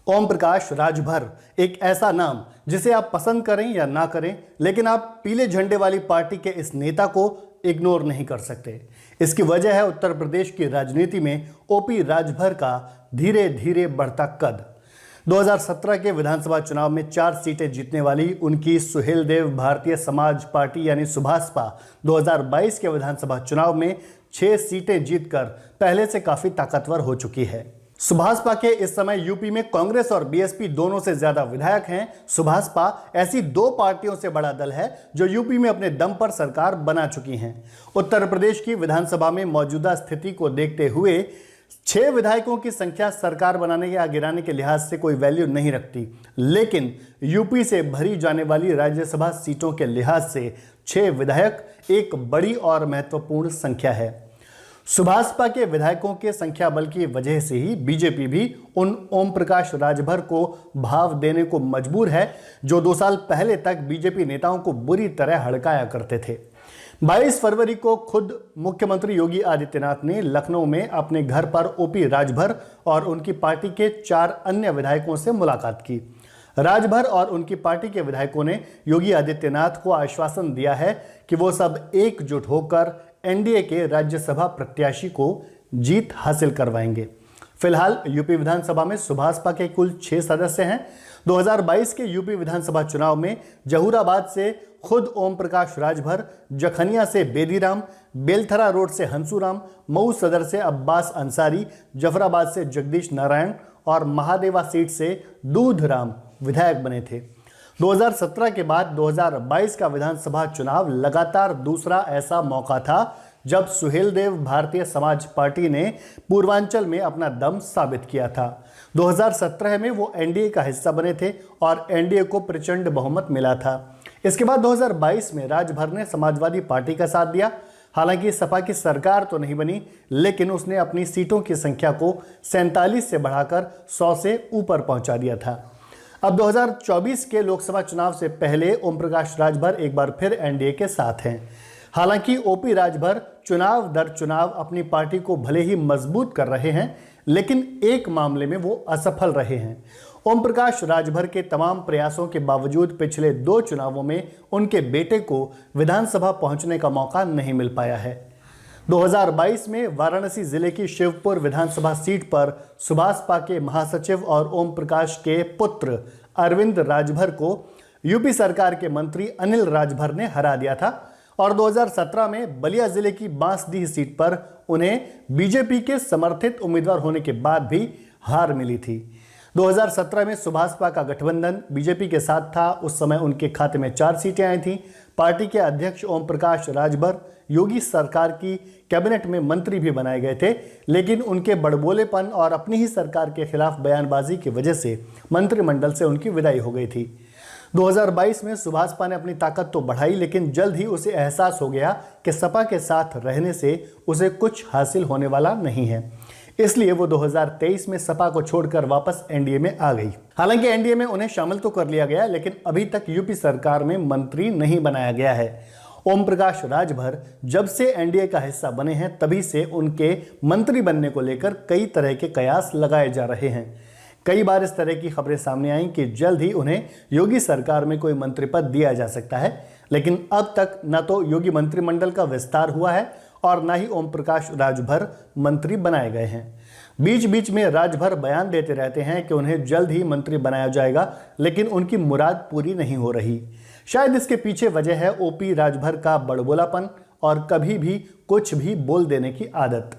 ओम प्रकाश राजभर एक ऐसा नाम जिसे आप पसंद करें या ना करें, लेकिन आप पीले झंडे वाली पार्टी के इस नेता को इग्नोर नहीं कर सकते। इसकी वजह है उत्तर प्रदेश की राजनीति में ओपी राजभर का धीरे धीरे बढ़ता कद। 2017 के विधानसभा चुनाव में 4 सीटें जीतने वाली उनकी सुहेलदेव भारतीय समाज पार्टी यानी सुभासपा 2022 के विधानसभा चुनाव में 6 सीटें जीतकर पहले से काफी ताकतवर हो चुकी है। सुभासपा के इस समय यूपी में कांग्रेस और बीएसपी दोनों से ज्यादा विधायक हैं। सुभासपा ऐसी 2 पार्टियों से बड़ा दल है जो यूपी में अपने दम पर सरकार बना चुकी हैं। उत्तर प्रदेश की विधानसभा में मौजूदा स्थिति को देखते हुए 6 विधायकों की संख्या सरकार बनाने या गिराने के लिहाज से कोई वैल्यू नहीं रखती, लेकिन यूपी से भरी जाने वाली राज्यसभा सीटों के लिहाज से 6 विधायक एक बड़ी और महत्वपूर्ण संख्या है। सुभासपा के विधायकों के संख्या बल की वजह से ही बीजेपी भी उन ओम प्रकाश राजभर को भाव देने को मजबूर है जो 2 साल पहले तक बीजेपी नेताओं को बुरी तरह हड़काया करते थे। 22 फरवरी को खुद मुख्यमंत्री योगी आदित्यनाथ ने लखनऊ में अपने घर पर ओपी राजभर और उनकी पार्टी के 4 अन्य विधायकों से मुलाकात की। राजभर और उनकी पार्टी के विधायकों ने योगी आदित्यनाथ को आश्वासन दिया है कि वो सब एकजुट होकर एनडीए के राज्यसभा प्रत्याशी को जीत हासिल करवाएंगे। फिलहाल यूपी विधानसभा में सुभासपा के कुल 6 सदस्य हैं। 2022 के यूपी विधानसभा चुनाव में जहूराबाद से खुद ओम प्रकाश राजभर, जखनिया से बेदीराम, बेलथरा रोड से हंसूराम, मऊ सदर से अब्बास अंसारी, जफराबाद से जगदीश नारायण और महादेवा सीट से दूधराम विधायक बने थे। 2017 के बाद 2022 का विधानसभा चुनाव लगातार दूसरा ऐसा मौका था जब सुहेलदेव भारतीय समाज पार्टी ने पूर्वांचल में अपना दम साबित किया था। 2017 में वो एनडीए का हिस्सा बने थे और एनडीए को प्रचंड बहुमत मिला था। इसके बाद 2022 में राजभर ने समाजवादी पार्टी का साथ दिया। हालांकि सपा की सरकार तो नहीं बनी, लेकिन उसने अपनी सीटों की संख्या को 47 से बढ़ाकर 100 से ऊपर पहुंचा दिया था। अब 2024 के लोकसभा चुनाव से पहले ओम प्रकाश राजभर एक बार फिर एनडीए के साथ हैं। हालांकि ओपी राजभर चुनाव दर चुनाव अपनी पार्टी को भले ही मजबूत कर रहे हैं, लेकिन एक मामले में वो असफल रहे हैं। ओम प्रकाश राजभर के तमाम प्रयासों के बावजूद पिछले 2 चुनावों में उनके बेटे को विधानसभा पहुंचने का मौका नहीं मिल पाया है। 2022 में वाराणसी जिले की शिवपुर विधानसभा सीट पर सुभासपा के महासचिव और ओम प्रकाश के पुत्र अरविंद राजभर को यूपी सरकार के मंत्री अनिल राजभर ने हरा दिया था और 2017 में बलिया जिले की बांसडीह सीट पर उन्हें बीजेपी के समर्थित उम्मीदवार होने के बाद भी हार मिली थी। 2017 में सुभासपा का गठबंधन बीजेपी के साथ था। उस समय उनके खाते में 4 सीटें आई थीं। पार्टी के अध्यक्ष ओम प्रकाश राजभर योगी सरकार की कैबिनेट में मंत्री भी बनाए गए थे, लेकिन उनके बड़बोलेपन और अपनी ही सरकार के खिलाफ बयानबाजी की वजह से मंत्रिमंडल से उनकी विदाई हो गई थी। 2022 में सुभासपा ने अपनी ताकत तो बढ़ाई, लेकिन जल्द ही उसे एहसास हो गया कि सपा के साथ रहने से उसे कुछ हासिल होने वाला नहीं है। इसलिए वो 2023 में सपा को छोड़कर वापस एनडीए में आ गई। हालांकि एनडीए में उन्हें शामिल तो कर लिया गया, लेकिन अभी तक यूपी सरकार में मंत्री नहीं बनाया गया है। ओम प्रकाश राजभर जब से एनडीए का हिस्सा बने हैं, तभी से उनके मंत्री बनने को लेकर कई तरह के कयास लगाए जा रहे हैं। कई बार इस तरह की खबरें सामने आई कि जल्द ही उन्हें योगी सरकार में कोई मंत्री पद दिया जा सकता है, लेकिन अब तक न तो योगी मंत्रिमंडल का विस्तार हुआ है और न ही ओम प्रकाश राजभर मंत्री बनाए गए हैं। बीच बीच में राजभर बयान देते रहते हैं कि उन्हें जल्द ही मंत्री बनाया जाएगा, लेकिन उनकी मुराद पूरी नहीं हो रही। शायद इसके पीछे वजह है ओपी राजभर का बड़बोलापन और कभी भी कुछ भी बोल देने की आदत।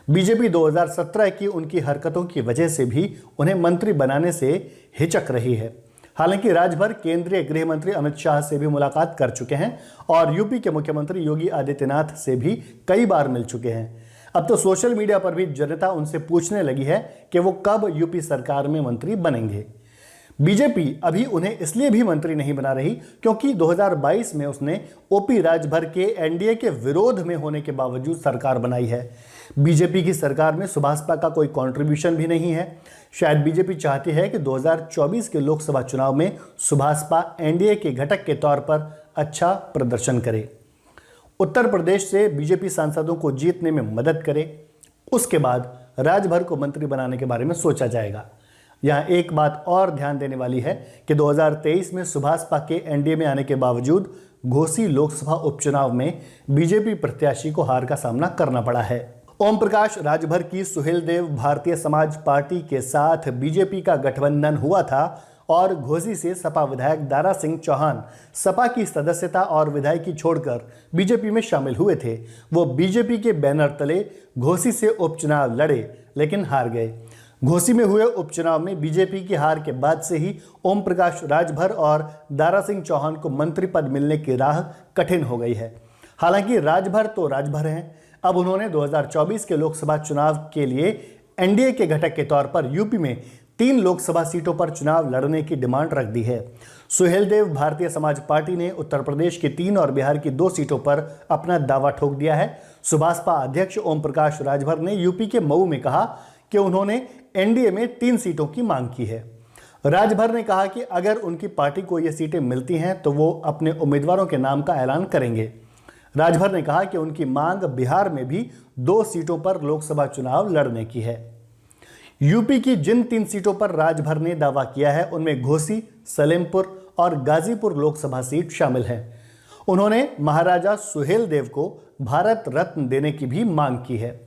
बीजेपी 2017 की उनकी हरकतों की वजह से भी उन्हें मंत्री बनाने से हिचक रही है। हालांकि राजभर केंद्रीय गृह मंत्री अमित शाह से भी मुलाकात कर चुके हैं और यूपी के मुख्यमंत्री योगी आदित्यनाथ से भी कई बार मिल चुके हैं। अब तो सोशल मीडिया पर भी जनता उनसे पूछने लगी है कि वो कब यूपी सरकार में मंत्री बनेंगे। बीजेपी अभी उन्हें इसलिए भी मंत्री नहीं बना रही क्योंकि 2022 में उसने ओपी राजभर के एनडीए के विरोध में होने के बावजूद सरकार बनाई है। बीजेपी की सरकार में सुभासपा का कोई कंट्रीब्यूशन भी नहीं है। शायद बीजेपी चाहती है कि 2024 के लोकसभा चुनाव में सुभासपा एनडीए के घटक के तौर पर अच्छा प्रदर्शन करे, उत्तर प्रदेश से बीजेपी सांसदों को जीतने में मदद करे। उसके बाद राजभर को मंत्री बनाने के बारे में सोचा जाएगा। यहाँ एक बात और ध्यान देने वाली है कि 2023 में सुभाषपा के एनडीए में आने के बावजूद घोसी लोकसभा उपचुनाव में बीजेपी प्रत्याशी को हार का सामना करना पड़ा है। ओम प्रकाश राजभर की सुहेलदेव भारतीय समाज पार्टी के साथ बीजेपी का गठबंधन हुआ था और घोसी से सपा विधायक दारा सिंह चौहान सपा की सदस्यता और विधायकी छोड़कर बीजेपी में शामिल हुए थे। वो बीजेपी के बैनर तले घोसी से उपचुनाव लड़े लेकिन हार गए। घोसी में हुए उपचुनाव में बीजेपी की हार के बाद से ही ओम प्रकाश राजभर और दारा सिंह चौहान को मंत्री पद मिलने की राह कठिन हो गई है। हालांकि राजभर तो राजभर हैं। अब उन्होंने 2024 के लोकसभा चुनाव के लिए एनडीए के घटक के तौर पर यूपी में 3 लोकसभा सीटों पर चुनाव लड़ने की डिमांड रख दी है। सुहेलदेव भारतीय समाज पार्टी ने उत्तर प्रदेश की 3 और बिहार की 2 सीटों पर अपना दावा ठोक दिया है। सुभाषपा अध्यक्ष ओम प्रकाश राजभर ने यूपी के मऊ में कहा कि उन्होंने एनडीए में 3 सीटों की मांग की है। राजभर ने कहा कि अगर उनकी पार्टी को ये सीटें मिलती हैं तो वो अपने उम्मीदवारों के नाम का ऐलान करेंगे। राजभर ने कहा कि उनकी मांग बिहार में भी 2 सीटों पर लोकसभा चुनाव लड़ने की है। यूपी की जिन 3 सीटों पर राजभर ने दावा किया है उनमें घोसी, सलेमपुर और गाजीपुर लोकसभा सीट शामिल है। उन्होंने महाराजा सुहेलदेव को भारत रत्न देने की भी मांग की है।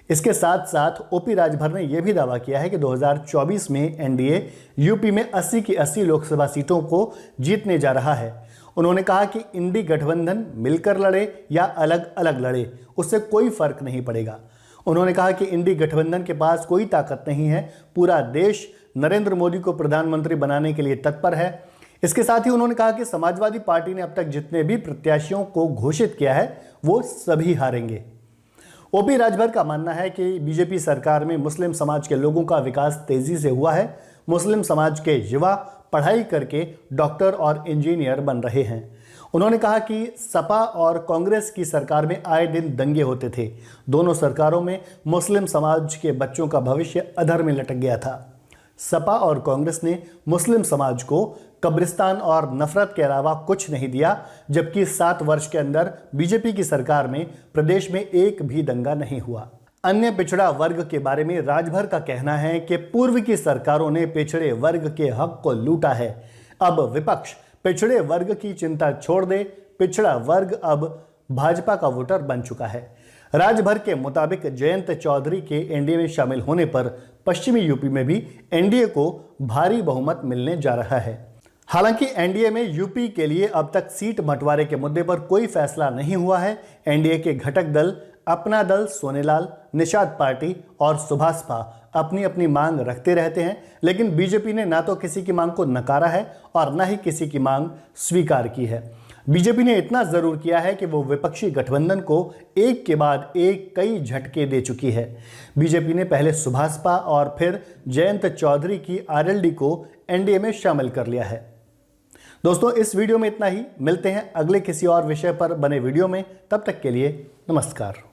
इसके साथ साथ ओपी राजभर ने यह भी दावा किया है कि 2024 में एनडीए यूपी में 80 की 80 लोकसभा सीटों को जीतने जा रहा है। उन्होंने कहा कि इंडी गठबंधन मिलकर लड़े या अलग अलग लड़े उससे कोई फर्क नहीं पड़ेगा। उन्होंने कहा कि इंडी गठबंधन के पास कोई ताकत नहीं है। पूरा देश नरेंद्र मोदी को प्रधानमंत्री बनाने के लिए तत्पर है। इसके साथ ही उन्होंने कहा कि समाजवादी पार्टी ने अब तक जितने भी प्रत्याशियों को घोषित किया है वो सभी हारेंगे। ओपी राजभर का मानना है कि बीजेपी सरकार में मुस्लिम समाज के लोगों का विकास तेजी से हुआ है। मुस्लिम समाज के युवा पढ़ाई करके डॉक्टर और इंजीनियर बन रहे हैं। उन्होंने कहा कि सपा और कांग्रेस की सरकार में आए दिन दंगे होते थे। दोनों सरकारों में मुस्लिम समाज के बच्चों का भविष्य अधर में लटक गया था। सपा और कांग्रेस ने मुस्लिम समाज को कब्रिस्तान और नफरत के अलावा कुछ नहीं दिया, जबकि 7 वर्ष के अंदर बीजेपी की सरकार में प्रदेश में एक भी दंगा नहीं हुआ। अन्य पिछड़ा वर्ग के बारे में राजभर का कहना है कि पूर्व की सरकारों ने पिछड़े वर्ग के हक को लूटा है। अब विपक्ष पिछड़े वर्ग की चिंता छोड़ दे। पिछड़ा वर्ग अब भाजपा का वोटर बन चुका है। राजभर के मुताबिक जयंत चौधरी के एनडीए में शामिल होने पर पश्चिमी यूपी में भी एनडीए को भारी बहुमत मिलने जा रहा है। हालांकि एनडीए में यूपी के लिए अब तक सीट बंटवारे के मुद्दे पर कोई फैसला नहीं हुआ है। एनडीए के घटक दल अपना दल, सोनेलाल, निषाद पार्टी और सुभाषपा अपनी अपनी मांग रखते रहते हैं, लेकिन बीजेपी ने ना तो किसी की मांग को नकारा है और ना ही किसी की मांग स्वीकार की है। बीजेपी ने इतना जरूर किया है कि वो विपक्षी गठबंधन को एक के बाद एक कई झटके दे चुकी है। बीजेपी ने पहले सुभाषपा और फिर जयंत चौधरी की आरएलडी को एनडीए में शामिल कर लिया है। दोस्तों, इस वीडियो में इतना ही। मिलते हैं अगले किसी और विषय पर बने वीडियो में। तब तक के लिए नमस्कार।